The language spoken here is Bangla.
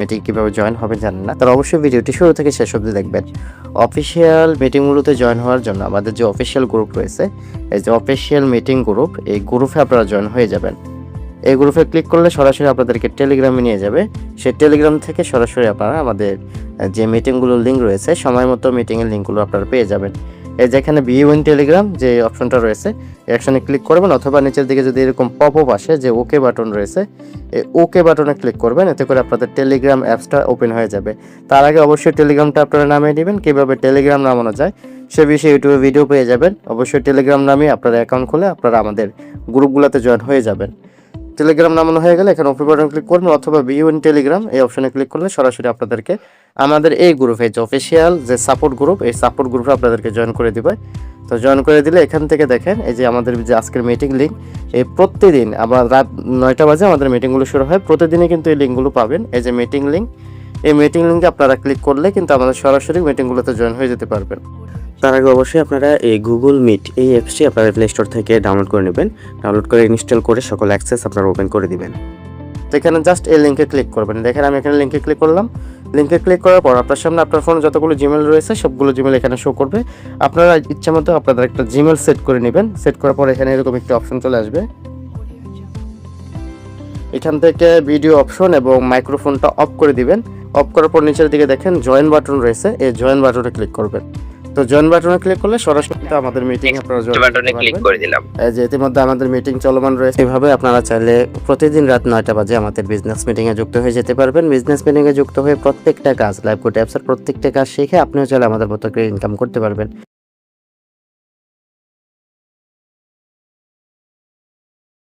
মিটিং কীভাবে জয়েন হবেন জানেন না, তারা অবশ্যই ভিডিওটি শুরু থেকে শেষ অবধি দেখবেন। অফিসিয়াল মিটিংগুলোতে জয়েন হওয়ার জন্য আমাদের যে অফিসিয়াল গ্রুপ রয়েছে, এই যে অফিসিয়াল মিটিং গ্রুপ, এই গ্রুপে আপনারা জয়েন হয়ে যাবেন। এই গ্রুপে ক্লিক করলে সরাসরি আপনাদেরকে টেলিগ্রামে নিয়ে যাবে। সেই টেলিগ্রাম থেকে সরাসরি আপনারা আমাদের যে মিটিংগুলোর লিঙ্ক রয়েছে, সময় মতো মিটিংয়ের লিঙ্কগুলো আপনারা পেয়ে যাবেন। এই যেখানে ভিউ ইন টেলিগ্রাম যে অপশনটা রয়েছে, এই অপশনে ক্লিক করবেন, অথবা নিচের দিকে যদি এরকম পপ আপ আসে যে ওকে বাটন রয়েছে, এই ওকে বাটনে ক্লিক করবেন। এতে করে আপনাদের টেলিগ্রাম অ্যাপসটা ওপেন হয়ে যাবে। তার আগে অবশ্যই টেলিগ্রামটা আপনারা নামিয়ে নেবেন। কীভাবে টেলিগ্রাম নামানো যায় সে বিষয়ে ইউটিউবে ভিডিও পেয়ে যাবেন। অবশ্যই টেলিগ্রাম নামিয়ে আপনারা অ্যাকাউন্ট খুলে আপনারা আমাদের গ্রুপগুলোতে জয়েন হয়ে যাবেন। টেলিগ্রাম নামানো হয়ে গেলে এখানে ওপেন বাটন ক্লিক করবেন, অথবা ভিউ ইন টেলিগ্রাম এই অপশনে ক্লিক করলে সরাসরি আপনাদেরকে আমাদের এই গ্রুপে যে অফিসিয়াল যে সাপোর্ট গ্রুপ, এই সাপোর্ট গ্রুপে আপনাদেরকে জয়েন করে দিবে। তো জয়েন করে দিলে এখান থেকে দেখেন এই যে আমাদের যে আজকের মিটিং লিঙ্ক, এই প্রতিদিন আবার রাত 9টা বাজে আমাদের মিটিংগুলো শুরু হয়। প্রতিদিনই কিন্তু এই লিঙ্কগুলো পাবেন। এই যে মিটিং লিঙ্ক, এই মিটিং লিঙ্কে আপনারা ক্লিক করলে কিন্তু আমাদের সরাসরি মিটিংগুলোতে জয়েন হয়ে যেতে পারবেন। তার আগে অবশ্যই আপনারা এই গুগল মিট এই অ্যাপসটি আপনারা প্লে স্টোর থেকে ডাউনলোড করে নেবেন। ডাউনলোড করে ইনস্টল করে সকল অ্যাক্সেস আপনারা ওপেন করে দিবেন। তো এখানে জাস্ট এই লিঙ্কে ক্লিক করবেন। দেখেন আমি এখানে লিঙ্কে ক্লিক করলাম। লিঙ্কে ক্লিক করার পর আপনার সামনে আপনার ফোনে যতগুলো জিমেল রয়েছে সবগুলো জিমেল এখানে শো করবে। আপনারা ইচ্ছা মতো আপনাদের একটা জিমেল সেট করে নেবেন। সেট করার পর এখানে এরকম একটি অপশন চলে আসবে। এখান থেকে ভিডিও অপশন এবং মাইক্রোফোনটা অফ করে দিবেন। অফ করার পর নিচের দিকে দেখেন জয়েন বাটন রয়েছে, এই জয়েন বাটনে ক্লিক করবেন। তো জয়েন বাটনে ক্লিক করলে সরাসরি আমাদের মিটিং আপনারা জয়েন বাটনে ক্লিক করে দিলাম। এই যে ইতিমধ্যে আমাদের মিটিং চলমান রয়েছে। এভাবে আপনারা চাইলে প্রতিদিন রাত 9টা বাজে আমাদের বিজনেস মিটিংয়ে যুক্ত হয়ে যেতে পারবেন। বিজনেস মিটিংয়ে যুক্ত হয়ে প্রত্যেকটা কাজ লাইভ কোড অ্যাপসের প্রত্যেকটা কাজ শিখে আপনিও চাইলে আমাদের মতো করে ইনকাম করতে পারবেন।